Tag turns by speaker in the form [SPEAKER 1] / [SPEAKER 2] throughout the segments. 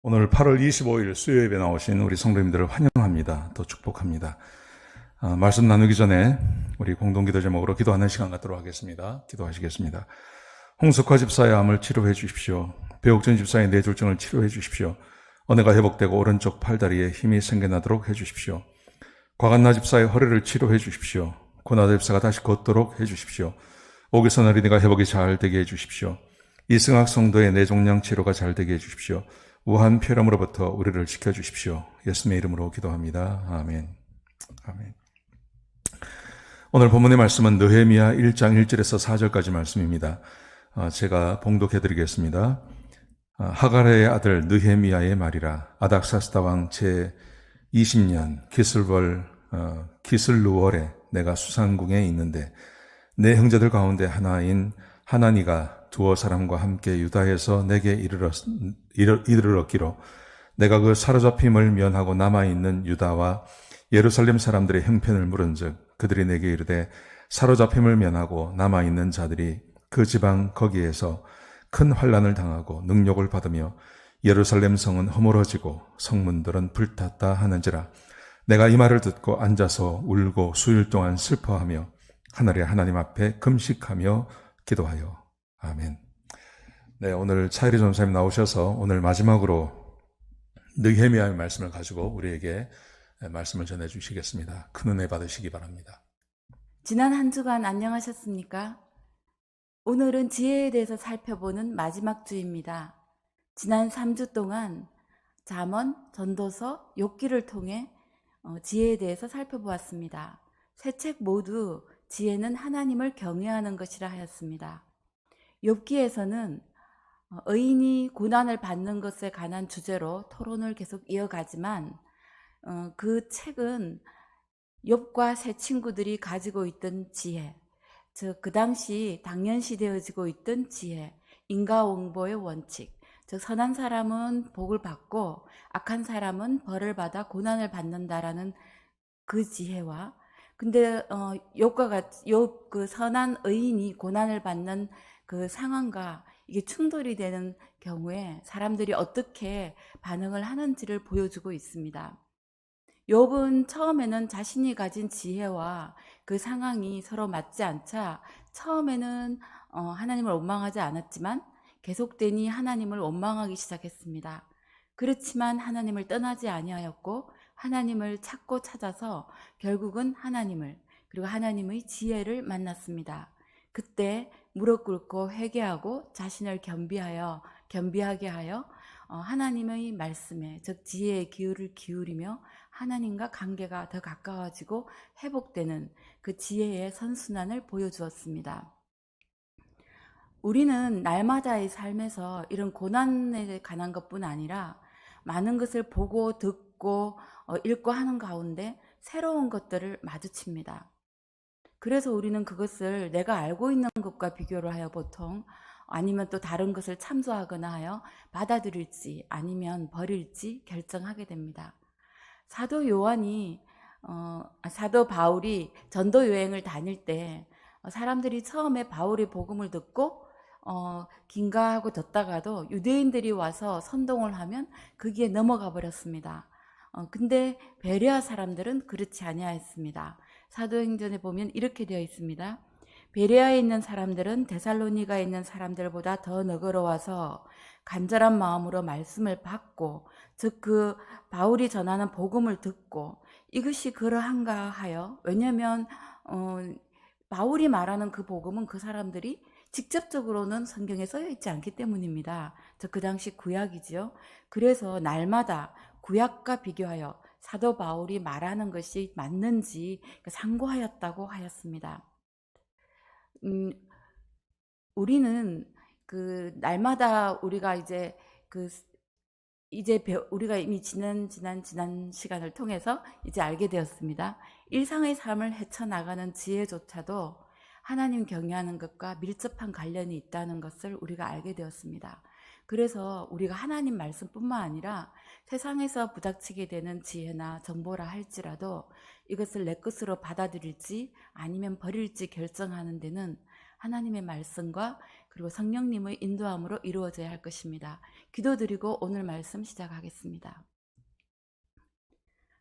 [SPEAKER 1] 오늘 8월 25일 수요예배 나오신 우리 성도님들을 환영합니다. 또 축복합니다. 말씀 나누기 전에 우리 공동기도 제목으로 기도하는 시간 갖도록 하겠습니다. 기도하시겠습니다. 홍석화 집사의 암을 치료해 주십시오. 배옥준 집사의 뇌졸중을 치료해 주십시오. 언해가 회복되고 오른쪽 팔다리에 힘이 생겨나도록 해 주십시오. 곽한나 집사의 허리를 치료해 주십시오. 고나다 집사가 다시 걷도록 해 주십시오. 오기선 어린이가 회복이 잘 되게 해 주십시오. 이승학 성도의 뇌종양 치료가 잘 되게 해 주십시오. 우한 폐렴으로부터 우리를 지켜주십시오. 예수님의 이름으로 기도합니다. 아멘. 아멘. 오늘 본문의 말씀은 느헤미야 1장 1절에서 4절까지 말씀입니다. 제가 봉독해드리겠습니다. 하가레의 아들 느헤미야의 말이라. 아닥사스다 왕 제 20년 기슬루월에 내가 수상궁에 있는데 내 형제들 가운데 하나인 하나니가 두어 사람과 함께 유다에서 내게 이르렀기로 내가 그 사로잡힘을 면하고 남아있는 유다와 예루살렘 사람들의 형편을 물은즉 그들이 내게 이르되 사로잡힘을 면하고 남아있는 자들이 그 지방 거기에서 큰 환난을 당하고 능욕을 받으며 예루살렘 성은 허물어지고 성문들은 불탔다 하는지라. 내가 이 말을 듣고 앉아서 울고 수일 동안 슬퍼하며 하늘의 하나님 앞에 금식하며 기도하여 아멘. 네, 오늘 차이리 전사님 나오셔서 오늘 마지막으로 느헤미야의 말씀을 가지고 우리에게 말씀을 전해 주시겠습니다. 큰 은혜 받으시기 바랍니다.
[SPEAKER 2] 지난 한 주간 안녕하셨습니까? 오늘은 지혜에 대해서 살펴보는 마지막 주입니다. 지난 3주 동안 잠언, 전도서, 욥기를 통해 지혜에 대해서 살펴보았습니다. 세 책 모두 지혜는 하나님을 경외하는 것이라 하였습니다. 욥기에서는 의인이 고난을 받는 것에 관한 주제로 토론을 계속 이어가지만 그 책은 욥과 세 친구들이 가지고 있던 지혜, 즉 그 당시 당연시되어지고 있던 지혜, 인과응보의 원칙, 즉 선한 사람은 복을 받고 악한 사람은 벌을 받아 고난을 받는다라는 그 지혜와 근데 욥 그 선한 의인이 고난을 받는 그 상황과 이게 충돌이 되는 경우에 사람들이 어떻게 반응을 하는지를 보여주고 있습니다. 욥은 처음에는 자신이 가진 지혜와 그 상황이 서로 맞지 않자 처음에는 하나님을 원망하지 않았지만 계속되니 하나님을 원망하기 시작했습니다. 그렇지만 하나님을 떠나지 아니하였고 하나님을 찾고 찾아서 결국은 하나님을 그리고 하나님의 지혜를 만났습니다. 그때 무릎 꿇고 회개하고 자신을 겸비하게 하여 하나님의 말씀에 즉 지혜의 귀를 기울이며 하나님과 관계가 더 가까워지고 회복되는 그 지혜의 선순환을 보여주었습니다. 우리는 날마다의 삶에서 이런 고난에 관한 것뿐 아니라 많은 것을 보고 듣고 읽고 하는 가운데 새로운 것들을 마주칩니다. 그래서 우리는 그것을 내가 알고 있는 것과 비교를 하여 보통 아니면 또 다른 것을 참조하거나 하여 받아들일지 아니면 버릴지 결정하게 됩니다. 사도 바울이 전도 여행을 다닐 때 사람들이 처음에 바울의 복음을 듣고 긴가하고 듣다가도 유대인들이 와서 선동을 하면 거기에 넘어가 버렸습니다. 근데 베레아 사람들은 그렇지 아니하였습니다. 사도행전에 보면 이렇게 되어 있습니다. 베레아에 있는 사람들은 데살로니가에 있는 사람들보다 더 너그러워서 간절한 마음으로 말씀을 받고 즉 그 바울이 전하는 복음을 듣고 이것이 그러한가 하여 왜냐하면 바울이 말하는 그 복음은 그 사람들이 직접적으로는 성경에 쓰여 있지 않기 때문입니다. 그 당시 구약이지요. 그래서 날마다 구약과 비교하여 사도 바울이 말하는 것이 맞는지 상고하였다고 하였습니다. 우리는 그 날마다 우리가 우리가 이미 지난 시간을 통해서 이제 알게 되었습니다. 일상의 삶을 헤쳐나가는 지혜조차도 하나님 경외하는 것과 밀접한 관련이 있다는 것을 우리가 알게 되었습니다. 그래서 우리가 하나님 말씀뿐만 아니라 세상에서 부닥치게 되는 지혜나 정보라 할지라도 이것을 내 것으로 받아들일지 아니면 버릴지 결정하는 데는 하나님의 말씀과 그리고 성령님의 인도함으로 이루어져야 할 것입니다. 기도드리고 오늘 말씀 시작하겠습니다.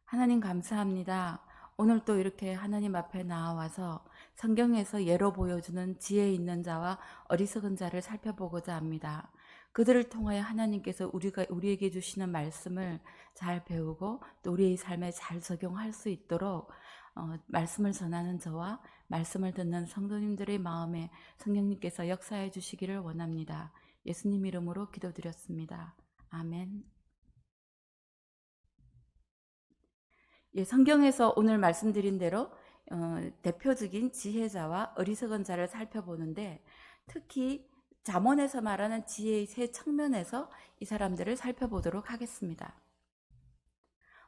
[SPEAKER 2] 하나님 감사합니다. 오늘 또 이렇게 하나님 앞에 나와서 성경에서 예로 보여주는 지혜 있는 자와 어리석은 자를 살펴보고자 합니다. 그들을 통하여 하나님께서 우리에게 주시는 말씀을 잘 배우고 또 우리의 삶에 잘 적용할 수 있도록 말씀을 전하는 저와 말씀을 듣는 성도님들의 마음에 성령님께서 역사해 주시기를 원합니다. 예수님 이름으로 기도드렸습니다. 아멘. 예, 성경에서 오늘 말씀드린 대로 대표적인 지혜자와 어리석은 자를 살펴보는데 특히 잠언에서 말하는 지혜의 세 측면에서 이 사람들을 살펴보도록 하겠습니다.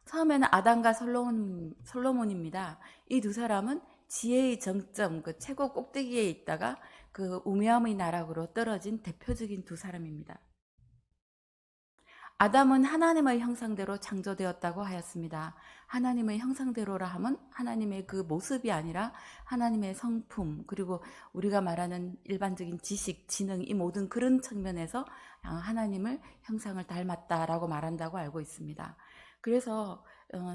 [SPEAKER 2] 처음에는 아담과 솔로몬입니다. 이 두 사람은 지혜의 정점, 그 최고 꼭대기에 있다가 그 우매함의 나락으로 떨어진 대표적인 두 사람입니다. 아담은 하나님의 형상대로 창조되었다고 하였습니다. 하나님의 형상대로라 함은 하나님의 그 모습이 아니라 하나님의 성품, 그리고 우리가 말하는 일반적인 지식, 지능, 이 모든 그런 측면에서 하나님을 형상을 닮았다라고 말한다고 알고 있습니다. 그래서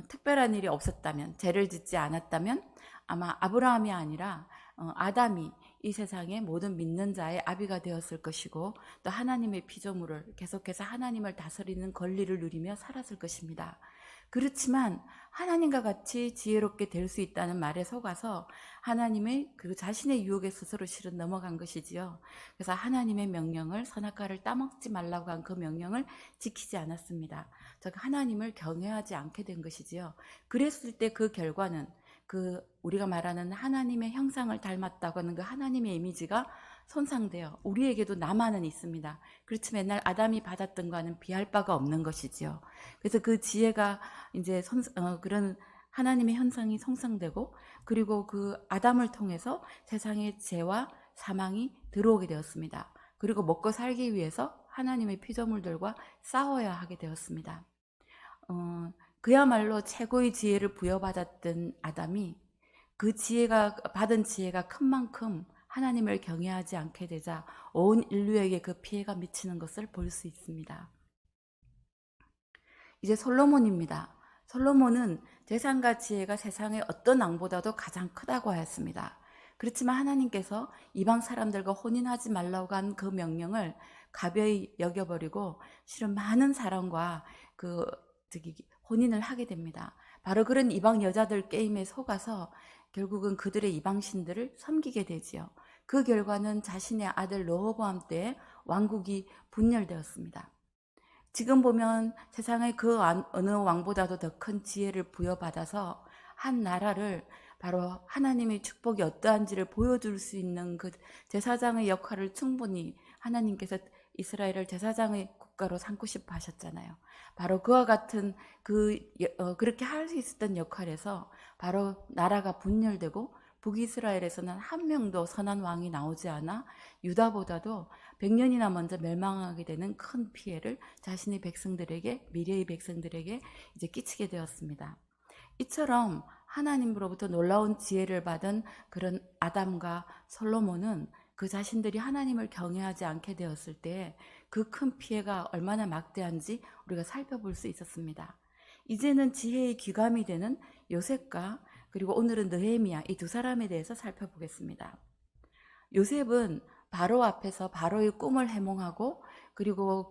[SPEAKER 2] 특별한 일이 없었다면, 죄를 짓지 않았다면 아마 아브라함이 아니라 아담이 이 세상의 모든 믿는 자의 아비가 되었을 것이고 또 하나님의 피조물을 계속해서 하나님을 다스리는 권리를 누리며 살았을 것입니다. 그렇지만 하나님과 같이 지혜롭게 될 수 있다는 말에 속아서 하나님의 그 자신의 유혹에 스스로 실은 넘어간 것이지요. 그래서 하나님의 명령을, 선악과를 따먹지 말라고 한 그 명령을 지키지 않았습니다. 즉 하나님을 경외하지 않게 된 것이지요. 그랬을 때 그 결과는 그 우리가 말하는 하나님의 형상을 닮았다고 하는 그 하나님의 이미지가 손상되어 우리에게도 남아는 있습니다. 그렇지만 맨날 아담이 받았던 거와는 비할 바가 없는 것이지요. 그래서 그 지혜가 이제 그런 하나님의 형상이 손상되고 그리고 그 아담을 통해서 세상의 죄와 사망이 들어오게 되었습니다. 그리고 먹고 살기 위해서 하나님의 피조물들과 싸워야 하게 되었습니다. 그야말로 최고의 지혜를 부여받았던 아담이 그 받은 지혜가 큰 만큼 하나님을 경외하지 않게 되자 온 인류에게 그 피해가 미치는 것을 볼 수 있습니다. 이제 솔로몬입니다. 솔로몬은 재산과 지혜가 세상의 어떤 왕보다도 가장 크다고 하였습니다. 그렇지만 하나님께서 이방 사람들과 혼인하지 말라고 한 그 명령을 가벼이 여겨버리고 실은 많은 사람과 혼인을 하게 됩니다. 바로 그런 이방 여자들 게임에 속아서 결국은 그들의 이방신들을 섬기게 되지요. 그 결과는 자신의 아들 르호보암 때에 왕국이 분열되었습니다. 지금 보면 세상의 그 어느 왕보다도 더 큰 지혜를 부여받아서 한 나라를 바로 하나님의 축복이 어떠한지를 보여줄 수 있는 그 제사장의 역할을 충분히 하나님께서 이스라엘을 제사장의 국가로 삼고 싶어 하셨잖아요. 바로 그와 같은 그렇게 할 수 있었던 역할에서 바로 나라가 분열되고 북이스라엘에서는 한 명도 선한 왕이 나오지 않아 유다보다도 100년이나 먼저 멸망하게 되는 큰 피해를 자신의 백성들에게, 미래의 백성들에게 이제 끼치게 되었습니다. 이처럼 하나님으로부터 놀라운 지혜를 받은 그런 아담과 솔로몬은 그 자신들이 하나님을 경외하지 않게 되었을 때 그 큰 피해가 얼마나 막대한지 우리가 살펴볼 수 있었습니다. 이제는 지혜의 귀감이 되는 요셉과 그리고 오늘은 느헤미야, 이 두 사람에 대해서 살펴보겠습니다. 요셉은 바로 앞에서 바로의 꿈을 해몽하고 그리고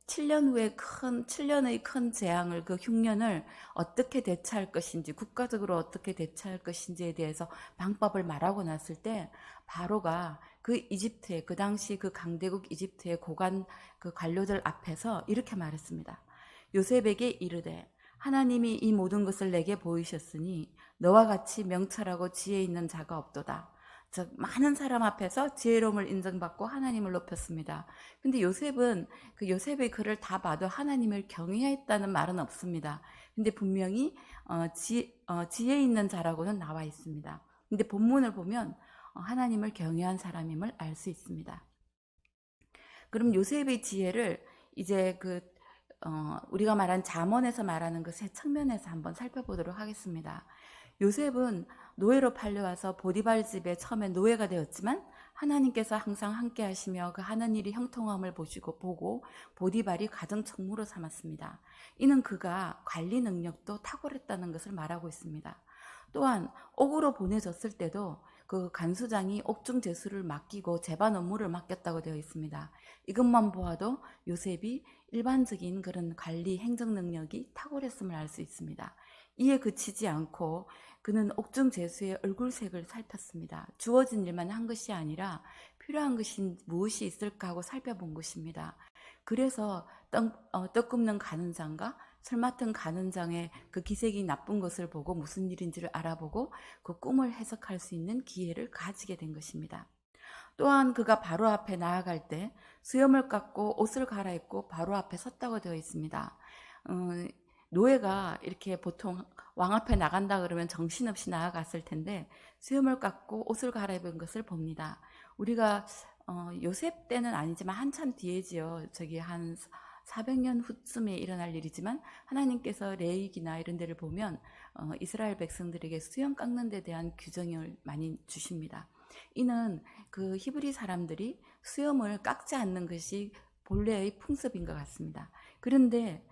[SPEAKER 2] 7년의 큰 재앙을, 그 흉년을 어떻게 대처할 것인지, 국가적으로 어떻게 대처할 것인지에 대해서 방법을 말하고 났을 때 바로가 그 당시 그 강대국 이집트의 고관 그 관료들 앞에서 이렇게 말했습니다. 요셉에게 이르되 하나님이 이 모든 것을 내게 보이셨으니 너와 같이 명철하고 지혜 있는 자가 없도다. 즉 많은 사람 앞에서 지혜로움을 인정받고 하나님을 높였습니다. 근데 요셉은 그 요셉의 글을 다 봐도 하나님을 경외했다는 말은 없습니다. 근데 분명히 지혜 있는 자라고는 나와 있습니다. 근데 본문을 보면 하나님을 경외한 사람임을 알 수 있습니다. 그럼 요셉의 지혜를 이제 우리가 말한 잠언에서 말하는 그 세 측면에서 한번 살펴보도록 하겠습니다. 요셉은 노예로 팔려와서 보디발 집에 처음에 노예가 되었지만 하나님께서 항상 함께 하시며 그 하는 일이 형통함을 보고 보디발이 가정총무로 삼았습니다. 이는 그가 관리 능력도 탁월했다는 것을 말하고 있습니다. 또한 옥으로 보내졌을 때도 그 간수장이 옥중 제수를 맡기고 재반 업무를 맡겼다고 되어 있습니다. 이것만 보아도 요셉이 일반적인 그런 관리 행정 능력이 탁월했음을 알 수 있습니다. 이에 그치지 않고 그는 옥중 제수의 얼굴색을 살폈습니다. 주어진 일만 한 것이 아니라 필요한 것이 무엇이 있을까 하고 살펴본 것입니다. 그래서 떡 굽는 간은장과 술 맡은 간은장의 그 기색이 나쁜 것을 보고 무슨 일인지를 알아보고 그 꿈을 해석할 수 있는 기회를 가지게 된 것입니다. 또한 그가 바로 앞에 나아갈 때 수염을 깎고 옷을 갈아입고 바로 앞에 섰다고 되어 있습니다. 노예가 이렇게 보통 왕 앞에 나간다 그러면 정신없이 나아갔을 텐데 수염을 깎고 옷을 갈아입은 것을 봅니다. 우리가 요셉 때는 아니지만 한참 뒤에지요. 저기 한 400년 후쯤에 일어날 일이지만 하나님께서 레위기나 이런 데를 보면 이스라엘 백성들에게 수염 깎는 데 대한 규정을 많이 주십니다. 이는 그 히브리 사람들이 수염을 깎지 않는 것이 본래의 풍습인 것 같습니다. 그런데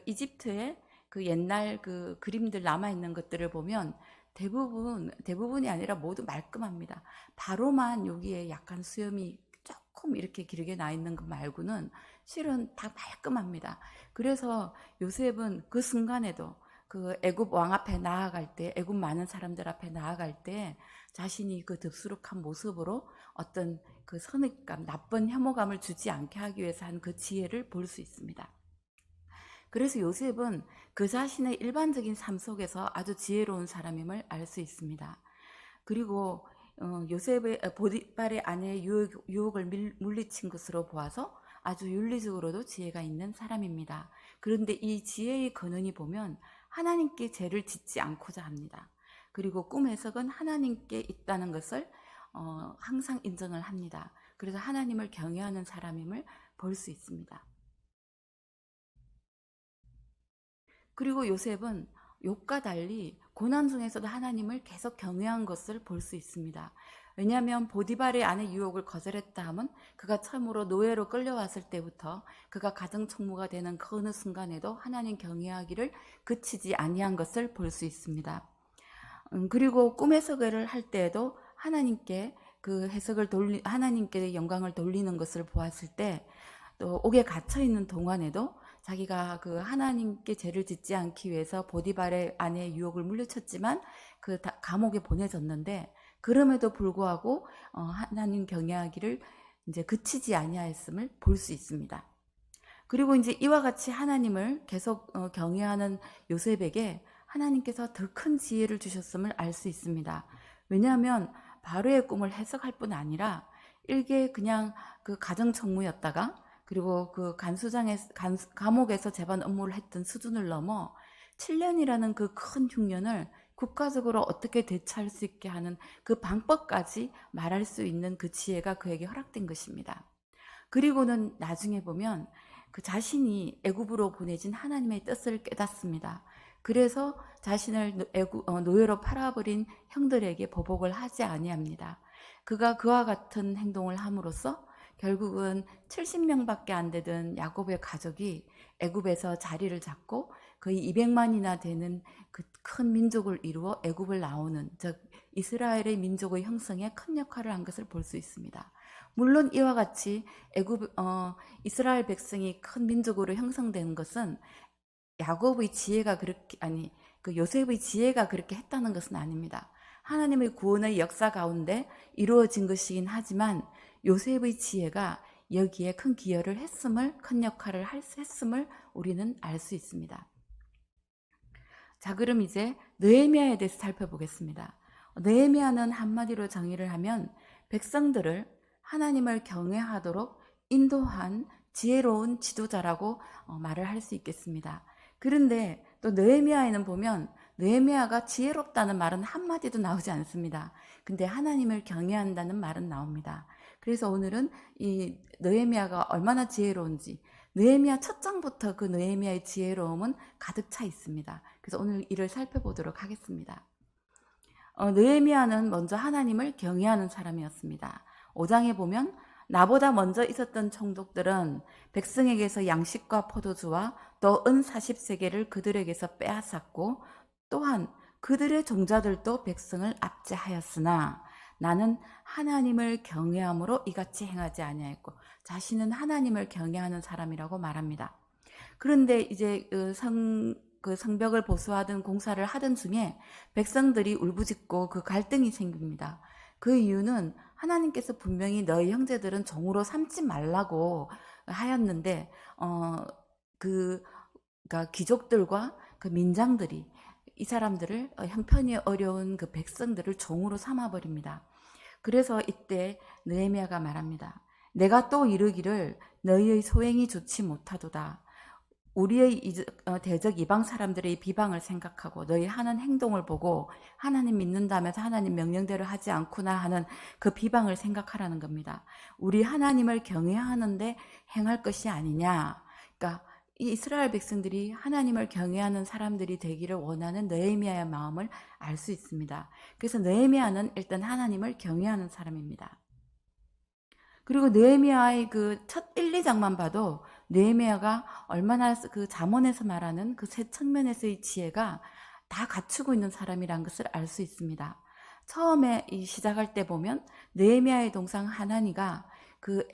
[SPEAKER 2] 이집트의 그 옛날 그 그림들 남아 있는 것들을 보면 대부분이 아니라 모두 말끔합니다. 바로만 여기에 약간 수염이 조금 이렇게 길게 나 있는 것 말고는 실은 다 말끔합니다. 그래서 요셉은 그 순간에도 그 애굽 왕 앞에 나아갈 때, 애굽 많은 사람들 앞에 나아갈 때 자신이 그 덥수룩한 모습으로 어떤 그 선입감, 나쁜 혐오감을 주지 않게 하기 위해서 한 그 지혜를 볼 수 있습니다. 그래서 요셉은 그 자신의 일반적인 삶 속에서 아주 지혜로운 사람임을 알 수 있습니다. 그리고 요셉의 보디발의 아내의 유혹을 물리친 것으로 보아서 아주 윤리적으로도 지혜가 있는 사람입니다. 그런데 이 지혜의 근원이 보면 하나님께 죄를 짓지 않고자 합니다. 그리고 꿈 해석은 하나님께 있다는 것을 항상 인정을 합니다. 그래서 하나님을 경외하는 사람임을 볼 수 있습니다. 그리고 요셉은 욥과 달리 고난 중에서도 하나님을 계속 경외한 것을 볼 수 있습니다. 왜냐하면 보디발의 아내 유혹을 거절했다 하면 그가 처음으로 노예로 끌려왔을 때부터 그가 가정총무가 되는 그 어느 순간에도 하나님 경외하기를 그치지 아니한 것을 볼 수 있습니다. 그리고 꿈 해석을 할 때에도 하나님께 그 하나님께 영광을 돌리는 것을 보았을 때, 또 옥에 갇혀 있는 동안에도 자기가 그 하나님께 죄를 짓지 않기 위해서 보디발의 아내의 유혹을 물리쳤지만 그 감옥에 보내졌는데, 그럼에도 불구하고 하나님 경외하기를 이제 그치지 아니하였음을 볼 수 있습니다. 그리고 이제 이와 같이 하나님을 계속 경외하는 요셉에게 하나님께서 더 큰 지혜를 주셨음을 알 수 있습니다. 왜냐하면 바로의 꿈을 해석할 뿐 아니라 일개 그냥 그 가정총무였다가 그리고 그 감옥에서 재반 업무를 했던 수준을 넘어 7년이라는 그 큰 흉년을 국가적으로 어떻게 대처할 수 있게 하는 그 방법까지 말할 수 있는 그 지혜가 그에게 허락된 것입니다. 그리고는 나중에 보면 그 자신이 애굽으로 보내진 하나님의 뜻을 깨닫습니다. 그래서 자신을 노예로 팔아버린 형들에게 보복을 하지 아니합니다. 그가 그와 같은 행동을 함으로써 결국은 70명밖에 안 되던 야곱의 가족이 애굽에서 자리를 잡고 거의 200만이나 되는 그 큰 민족을 이루어 애굽을 나오는, 즉 이스라엘의 민족의 형성에 큰 역할을 한 것을 볼 수 있습니다. 물론 이와 같이 이스라엘 백성이 큰 민족으로 형성된 것은 야곱의 지혜가 요셉의 지혜가 그렇게 했다는 것은 아닙니다. 하나님의 구원의 역사 가운데 이루어진 것이긴 하지만 요셉의 지혜가 여기에 큰 기여를 큰 역할을 했음을 우리는 알 수 있습니다. 자, 그럼 이제 느헤미야에 대해서 살펴보겠습니다. 느헤미야는 한마디로 정의를 하면 백성들을 하나님을 경외하도록 인도한 지혜로운 지도자라고 말을 할 수 있겠습니다. 그런데 또 느헤미야에는 보면 느헤미야가 지혜롭다는 말은 한마디도 나오지 않습니다. 근데 하나님을 경외한다는 말은 나옵니다. 그래서 오늘은 이 느헤미야가 얼마나 지혜로운지, 느헤미야 첫 장부터 그 느헤미야의 지혜로움은 가득 차 있습니다. 그래서 오늘 이를 살펴보도록 하겠습니다. 느헤미야는 먼저 하나님을 경외하는 사람이었습니다. 5장에 보면 나보다 먼저 있었던 총독들은 백성에게서 양식과 포도주와 또 은 40세겔을 그들에게서 빼앗았고 또한 그들의 종자들도 백성을 압제하였으나 나는 하나님을 경외함으로 이같이 행하지 아니하였고, 자신은 하나님을 경외하는 사람이라고 말합니다. 그런데 이제 그 성벽을 보수하던 공사를 하던 중에 백성들이 울부짖고 그 갈등이 생깁니다. 그 이유는 하나님께서 분명히 너희 형제들은 종으로 삼지 말라고 하였는데, 그, 그러니까 귀족들과 그 민장들이 이 사람들을, 형편이 어려운 그 백성들을 종으로 삼아버립니다. 그래서 이때 느헤미야가 말합니다. 내가 또 이르기를 너희의 소행이 좋지 못하도다. 우리의 대적 이방 사람들의 비방을 생각하고 너희 하는 행동을 보고 하나님 믿는다면서 하나님 명령대로 하지 않구나 하는 그 비방을 생각하라는 겁니다. 우리 하나님을 경외하는데 행할 것이 아니냐. 그러니까 이 이스라엘 백성들이 하나님을 경외하는 사람들이 되기를 원하는 느헤미야의 마음을 알 수 있습니다. 그래서 느헤미야는 일단 하나님을 경외하는 사람입니다. 그리고 느헤미야의 그 첫 1, 2장만 봐도 느헤미야가 얼마나 그 잠언에서 말하는 그 세 측면에서의 지혜가 다 갖추고 있는 사람이란 것을 알 수 있습니다. 처음에 시작할 때 보면 느헤미야의 동상 하나니가 그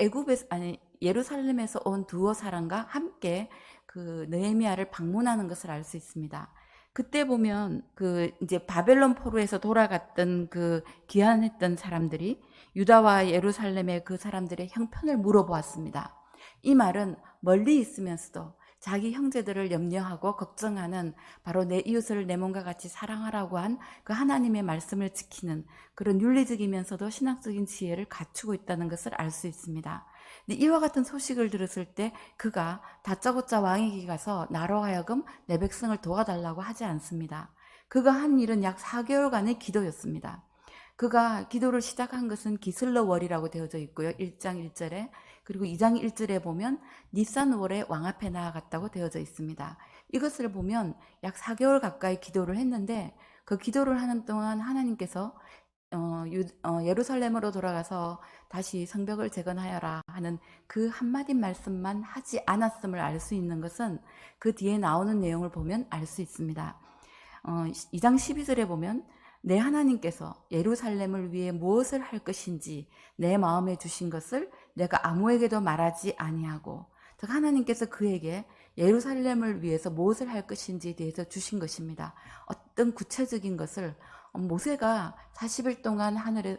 [SPEAKER 2] 예루살렘에서 온 두어 사람과 함께 그 느헤미야를 방문하는 것을 알 수 있습니다. 그때 보면 그 이제 바벨론 포로에서 돌아갔던 그 귀환했던 사람들이 유다와 예루살렘의 그 사람들의 형편을 물어보았습니다. 이 말은 멀리 있으면서도 자기 형제들을 염려하고 걱정하는, 바로 내 이웃을 내 몸과 같이 사랑하라고 한 그 하나님의 말씀을 지키는 그런 윤리적이면서도 신학적인 지혜를 갖추고 있다는 것을 알 수 있습니다. 이와 같은 소식을 들었을 때 그가 다짜고짜 왕에게 가서 나로 하여금 내 백성을 도와달라고 하지 않습니다. 그가 한 일은 약 4개월간의 기도였습니다. 그가 기도를 시작한 것은 기슬러월이라고 되어져 있고요. 1장 1절에. 그리고 2장 1절에 보면 니산월에 왕 앞에 나아갔다고 되어져 있습니다. 이것을 보면 약 4개월 가까이 기도를 했는데, 그 기도를 하는 동안 하나님께서 예루살렘으로 돌아가서 다시 성벽을 재건하여라 하는 그 한마디 말씀만 하지 않았음을 알 수 있는 것은 그 뒤에 나오는 내용을 보면 알 수 있습니다. 2장 12절에 보면 내 하나님께서 예루살렘을 위해 무엇을 할 것인지 내 마음에 주신 것을 내가 아무에게도 말하지 아니하고, 즉 하나님께서 그에게 예루살렘을 위해서 무엇을 할 것인지에 대해서 주신 것입니다. 어떤 구체적인 것을 모세가 40일 동안 하늘에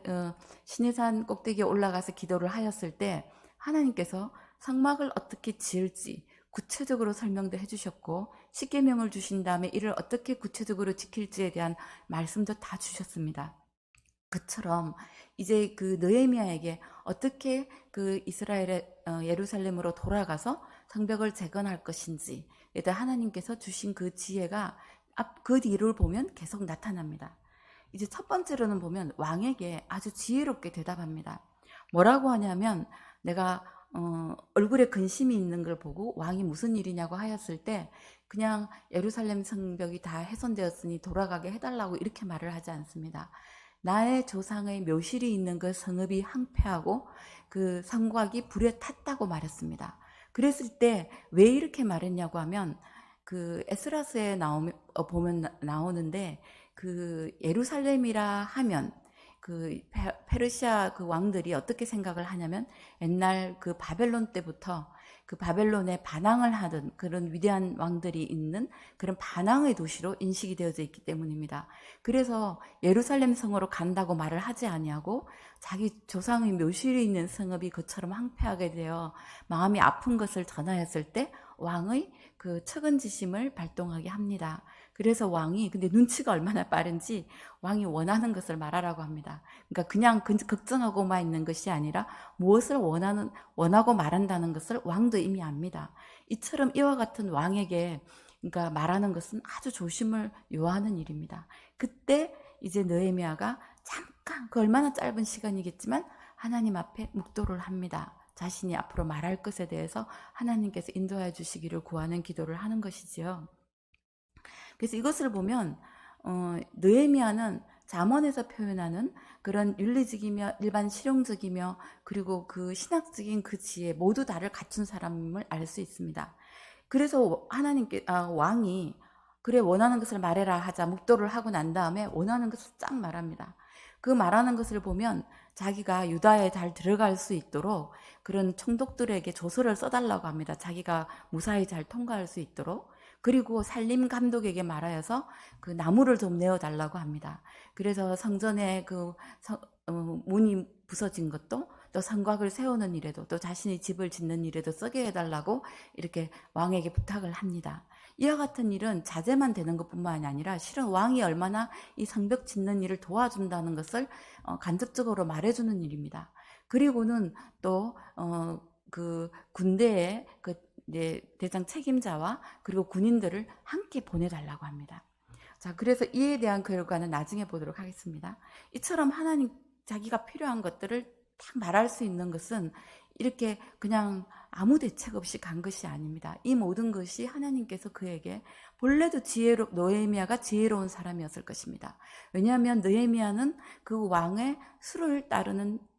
[SPEAKER 2] 시내산 꼭대기에 올라가서 기도를 하였을 때 하나님께서 성막을 어떻게 지을지 구체적으로 설명도 해주셨고, 십계명을 주신 다음에 이를 어떻게 구체적으로 지킬지에 대한 말씀도 다 주셨습니다. 그처럼 이제 그 느헤미야에게 어떻게 그 이스라엘의 예루살렘으로 돌아가서 성벽을 재건할 것인지 일단 하나님께서 주신 그 지혜가 그 뒤를 보면 계속 나타납니다. 이제 첫 번째로는 보면 왕에게 아주 지혜롭게 대답합니다. 뭐라고 하냐면, 내가 얼굴에 근심이 있는 걸 보고 왕이 무슨 일이냐고 하였을 때 그냥 예루살렘 성벽이 다 훼손되었으니 돌아가게 해달라고 이렇게 말을 하지 않습니다. 나의 조상의 묘실이 있는 그 성읍이 항폐하고 그 성곽이 불에 탔다고 말했습니다. 그랬을 때 왜 이렇게 말했냐고 하면, 그 에스라스에 보면 나오는데, 그 예루살렘이라 하면 그 페르시아 그 왕들이 어떻게 생각을 하냐면, 옛날 그 바벨론 때부터 그 바벨론에 반항을 하던 그런 위대한 왕들이 있는 그런 반항의 도시로 인식이 되어져 있기 때문입니다. 그래서 예루살렘 성으로 간다고 말을 하지 아니하고 자기 조상의 묘실이 있는 성읍이 그처럼 황폐하게 되어 마음이 아픈 것을 전하였을 때 왕의 그 측은지심을 발동하게 합니다. 그래서 왕이, 근데 눈치가 얼마나 빠른지 왕이 원하는 것을 말하라고 합니다. 그러니까 그냥 걱정하고만 있는 것이 아니라 무엇을 원하고 말한다는 것을 왕도 이미 압니다. 이처럼 이와 같은 왕에게 그러니까 말하는 것은 아주 조심을 요하는 일입니다. 그때 이제 느헤미야가 잠깐, 그 얼마나 짧은 시간이겠지만 하나님 앞에 묵도를 합니다. 자신이 앞으로 말할 것에 대해서 하나님께서 인도하여 주시기를 구하는 기도를 하는 것이지요. 그래서 이것을 보면 느헤미야는 잠언에서 표현하는 그런 윤리적이며 일반 실용적이며 그리고 그 신학적인 그 지혜 모두 다를 갖춘 사람을 알 수 있습니다. 그래서 왕이 그래 원하는 것을 말해라 하자 묵도를 하고 난 다음에 원하는 것을 쫙 말합니다. 그 말하는 것을 보면 자기가 유다에 잘 들어갈 수 있도록 그런 총독들에게 조서를 써달라고 합니다. 자기가 무사히 잘 통과할 수 있도록. 그리고 살림 감독에게 말하여서 그 나무를 좀 내어달라고 합니다. 그래서 성전에 문이 부서진 것도 또 성곽을 세우는 일에도 또 자신이 집을 짓는 일에도 쓰게 해달라고 이렇게 왕에게 부탁을 합니다. 이와 같은 일은 자제만 되는 것뿐만이 아니라 실은 왕이 얼마나 이 성벽 짓는 일을 도와준다는 것을 간접적으로 말해주는 일입니다. 그리고는 또 그 군대의 대장 책임자와 그리고 군인들을 함께 보내달라고 합니다. 자, 그래서 이에 대한 결과는 나중에 보도록 하겠습니다. 이처럼 하나님 자기가 필요한 것들을 딱 말할 수 있는 것은 이렇게 그냥 아무 대책 없이 간 것이 아닙니다. 이 모든 것이 하나님께서 그에게 본래도 느헤미야가 지혜로운 사람이었을 것입니다. 왜냐하면 느헤미야는 그 왕의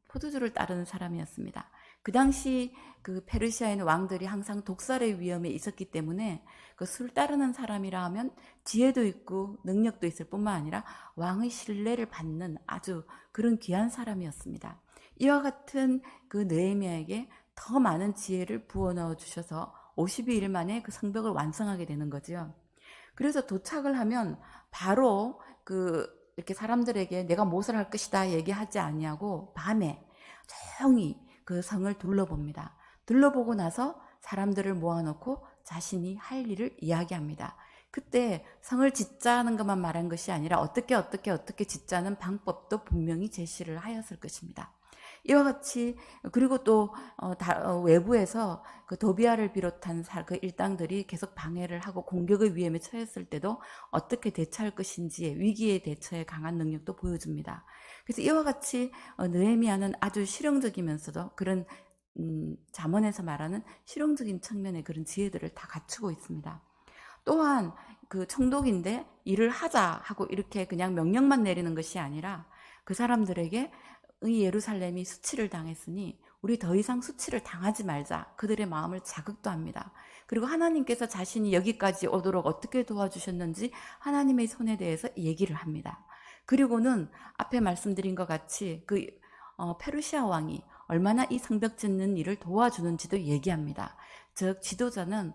[SPEAKER 2] 포도주를 따르는 사람이었습니다. 그 당시 그 페르시아에 있는 왕들이 항상 독살의 위험에 있었기 때문에 그 술 따르는 사람이라 하면 지혜도 있고 능력도 있을 뿐만 아니라 왕의 신뢰를 받는 아주 그런 귀한 사람이었습니다. 이와 같은 그 느헤미야에게 더 많은 지혜를 부어넣어 주셔서 52일 만에 그 성벽을 완성하게 되는 거죠. 그래서 도착을 하면 바로 이렇게 사람들에게 내가 무엇을 할 것이다 얘기하지 아니하고 밤에 조용히 그 성을 둘러봅니다. 둘러보고 나서 사람들을 모아놓고 자신이 할 일을 이야기합니다. 그때 성을 짓자는 것만 말한 것이 아니라 어떻게 짓자는 방법도 분명히 제시를 하였을 것입니다. 이와 같이 그리고 또 외부에서 그 도비아를 비롯한 그 일당들이 계속 방해를 하고 공격의 위험에 처했을 때도 어떻게 대처할 것인지의 위기에 대처에 강한 능력도 보여줍니다. 그래서 이와 같이 느헤미야는 아주 실용적이면서도 그런 잠언에서 말하는 실용적인 측면의 그런 지혜들을 다 갖추고 있습니다. 또한 그 총독인데 일을 하자 하고 이렇게 그냥 명령만 내리는 것이 아니라 그 사람들에게 이 예루살렘이 수치를 당했으니 우리 더 이상 수치를 당하지 말자. 그들의 마음을 자극도 합니다. 그리고 하나님께서 자신이 여기까지 오도록 어떻게 도와주셨는지 하나님의 손에 대해서 얘기를 합니다. 그리고는 앞에 말씀드린 것 같이 페르시아 왕이 얼마나 이 성벽 짓는 일을 도와주는지도 얘기합니다. 즉 지도자는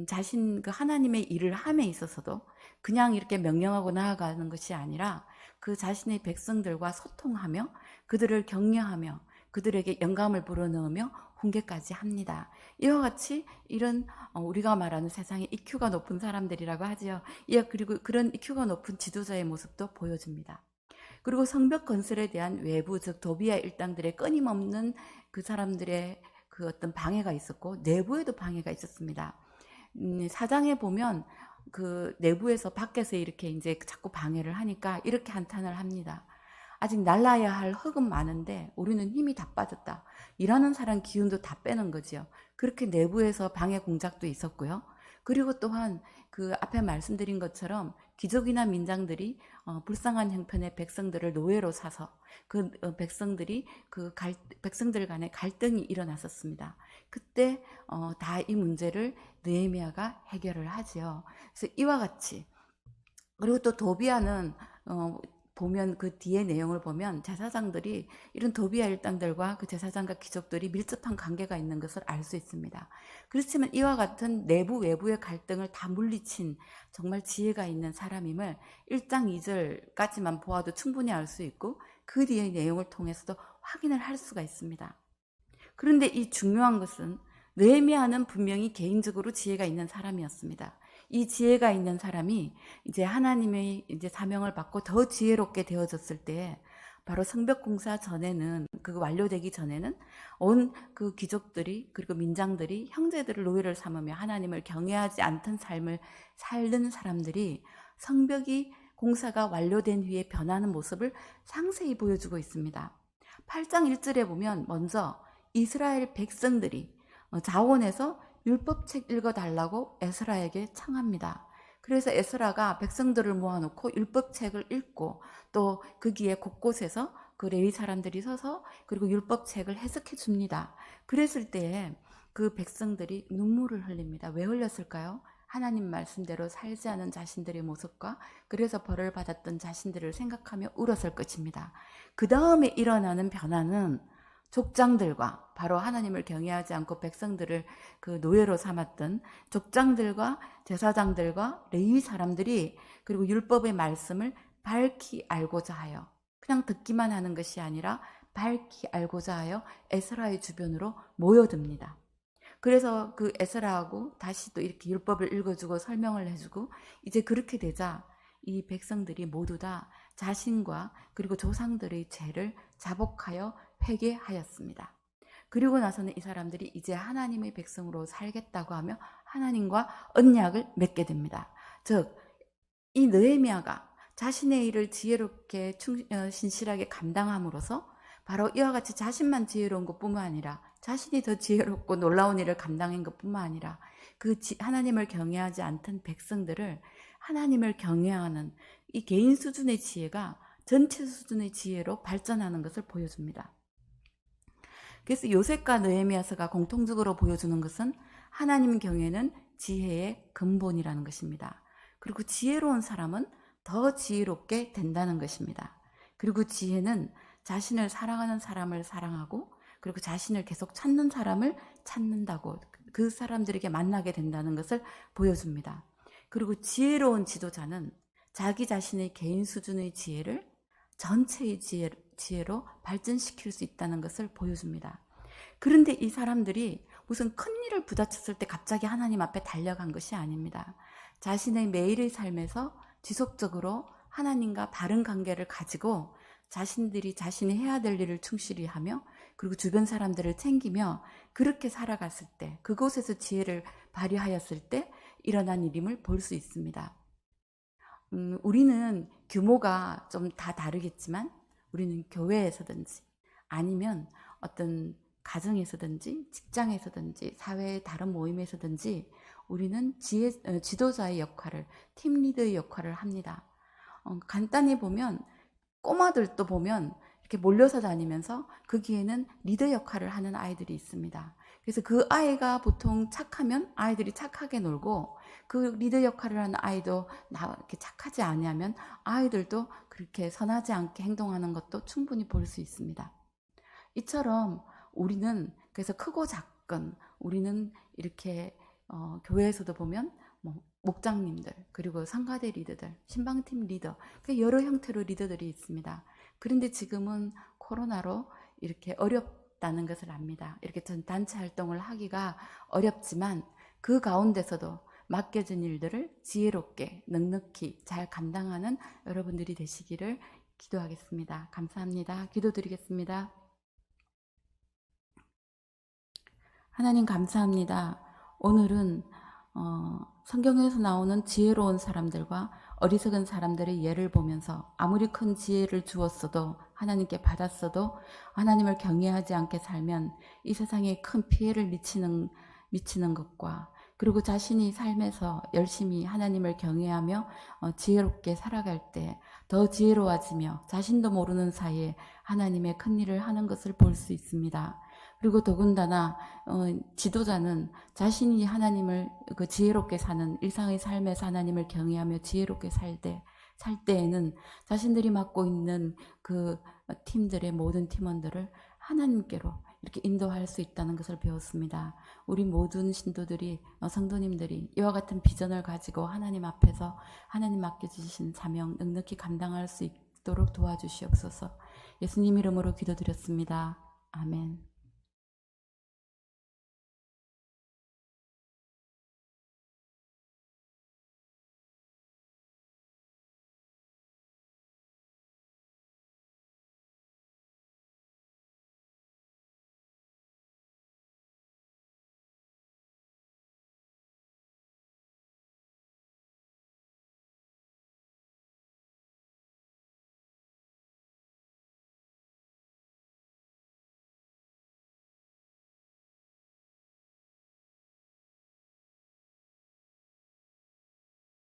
[SPEAKER 2] 자신 그 하나님의 일을 함에 있어서도 그냥 이렇게 명령하고 나아가는 것이 아니라 그 자신의 백성들과 소통하며 그들을 격려하며 그들에게 영감을 불어넣으며 훈계까지 합니다. 이와 같이 이런 우리가 말하는 세상에 EQ가 높은 사람들이라고 하지요. 그리고 그런 EQ가 높은 지도자의 모습도 보여줍니다. 그리고 성벽 건설에 대한 외부 즉 도비아 일당들의 끊임없는 그 사람들의 그 어떤 방해가 있었고 내부에도 방해가 있었습니다. 사장에 보면 그 내부에서 밖에서 이렇게 이제 자꾸 방해를 하니까 이렇게 한탄을 합니다. 아직 날라야 할 흙은 많은데 우리는 힘이 다 빠졌다. 일하는 사람 기운도 다 빼는 거죠. 그렇게 내부에서 방해 공작도 있었고요. 그리고 또한 그 앞에 말씀드린 것처럼 귀족이나 민장들이 불쌍한 형편의 백성들을 노예로 사서 그 백성들 간에 갈등이 일어났었습니다. 그때 다 이 문제를 느헤미야가 해결을 하지요. 그래서 이와 같이 그리고 또 도비아는 보면 그 뒤에 내용을 보면 제사장들이 이런 도비아 일당들과 그 제사장과 귀족들이 밀접한 관계가 있는 것을 알 수 있습니다. 그렇지만 이와 같은 내부 외부의 갈등을 다 물리친 정말 지혜가 있는 사람임을 1장 2절까지만 보아도 충분히 알 수 있고 그 뒤의 내용을 통해서도 확인을 할 수가 있습니다. 그런데 이 중요한 것은 느헤미야는 분명히 개인적으로 지혜가 있는 사람이었습니다. 이 지혜가 있는 사람이 이제 하나님의 이제 사명을 받고 더 지혜롭게 되어졌을 때 바로 성벽 공사 전에는 완료되기 전에는 온 그 귀족들이 그리고 민장들이 형제들을 노예를 삼으며 하나님을 경외하지 않던 삶을 살던 사람들이 성벽이 공사가 완료된 후에 변하는 모습을 상세히 보여주고 있습니다. 8장 1절에 보면 먼저 이스라엘 백성들이 자원에서 율법책 읽어달라고 에스라에게 청합니다. 그래서 에스라가 백성들을 모아놓고 율법책을 읽고 또 거기에 곳곳에서 그 레위 사람들이 서서 그리고 율법책을 해석해 줍니다. 그랬을 때에 그 백성들이 눈물을 흘립니다. 왜 흘렸을까요? 하나님 말씀대로 살지 않은 자신들의 모습과 그래서 벌을 받았던 자신들을 생각하며 울었을 것입니다. 그 다음에 일어나는 변화는 족장들과 바로 하나님을 경외하지 않고 백성들을 그 노예로 삼았던 족장들과 제사장들과 레위 사람들이 그리고 율법의 말씀을 밝히 알고자 하여 그냥 듣기만 하는 것이 아니라 밝히 알고자 하여 에스라의 주변으로 모여듭니다. 그래서 그 에스라하고 다시 또 이렇게 율법을 읽어주고 설명을 해주고 이제 그렇게 되자 이 백성들이 모두 다 자신과 그리고 조상들의 죄를 자복하여 회개하였습니다. 그리고 나서는 이 사람들이 이제 하나님의 백성으로 살겠다고 하며 하나님과 언약을 맺게 됩니다. 즉, 이 느헤미야가 자신의 일을 지혜롭게 신실하게 감당함으로써 바로 이와 같이 자신만 지혜로운 것뿐만 아니라 자신이 더 지혜롭고 놀라운 일을 감당한 것뿐만 아니라 그 하나님을 경외하지 않던 백성들을 하나님을 경외하는 이 개인 수준의 지혜가 전체 수준의 지혜로 발전하는 것을 보여줍니다. 그래서 요셉과 느헤미야서가 공통적으로 보여주는 것은 하나님 경외는 지혜의 근본이라는 것입니다. 그리고 지혜로운 사람은 더 지혜롭게 된다는 것입니다. 그리고 지혜는 자신을 사랑하는 사람을 사랑하고 그리고 자신을 계속 찾는 사람을 찾는다고 그 사람들에게 만나게 된다는 것을 보여줍니다. 그리고 지혜로운 지도자는 자기 자신의 개인 수준의 지혜를 전체의 지혜로 발전시킬 수 있다는 것을 보여줍니다. 그런데 이 사람들이 무슨 큰 일을 부닥쳤을 때 갑자기 하나님 앞에 달려간 것이 아닙니다. 자신의 매일의 삶에서 지속적으로 하나님과 바른 관계를 가지고 자신들이 자신이 해야 될 일을 충실히 하며 그리고 주변 사람들을 챙기며 그렇게 살아갔을 때 그곳에서 지혜를 발휘하였을 때 일어난 일임을 볼 수 있습니다. 우리는 규모가 좀 다 다르겠지만 우리는 교회에서든지 아니면 어떤 가정에서든지 직장에서든지 사회의 다른 모임에서든지 우리는 지도자의 역할을 팀 리더의 역할을 합니다. 간단히 보면 꼬마들도 보면 이렇게 몰려서 다니면서 거기에는 리더 역할을 하는 아이들이 있습니다. 그래서 그 아이가 보통 착하면 아이들이 착하게 놀고 그 리더 역할을 하는 아이도 이렇게 착하지 않으면 아이들도 그렇게 선하지 않게 행동하는 것도 충분히 볼 수 있습니다. 이처럼 우리는 그래서 크고 작건 우리는 이렇게 교회에서도 보면 목장님들 그리고 성가대 리더들 신방팀 리더 여러 형태로 리더들이 있습니다. 그런데 지금은 코로나로 이렇게 어렵다는 것을 압니다. 이렇게 전 단체 활동을 하기가 어렵지만 그 가운데서도 맡겨진 일들을 지혜롭게 넉넉히 잘 감당하는 여러분들이 되시기를 기도하겠습니다. 감사합니다. 기도드리겠습니다. 하나님 감사합니다. 오늘은 성경에서 나오는 지혜로운 사람들과 어리석은 사람들의 예를 보면서 아무리 큰 지혜를 주었어도 하나님께 받았어도 하나님을 경외하지 않게 살면 이 세상에 큰 피해를 미치는 것과 그리고 자신이 삶에서 열심히 하나님을 경외하며 지혜롭게 살아갈 때 더 지혜로워지며 자신도 모르는 사이에 하나님의 큰 일을 하는 것을 볼 수 있습니다. 그리고 더군다나 지도자는 자신이 하나님을 지혜롭게 사는 일상의 삶에서 하나님을 경외하며 지혜롭게 살 때에는 자신들이 맡고 있는 그 팀들의 모든 팀원들을 하나님께로 이렇게 인도할 수 있다는 것을 배웠습니다. 우리 모든 신도들이 성도님들이 이와 같은 비전을 가지고 하나님 앞에서 하나님 맡겨주신 사명 넉넉히 감당할 수 있도록 도와주시옵소서. 예수님 이름으로 기도드렸습니다. 아멘.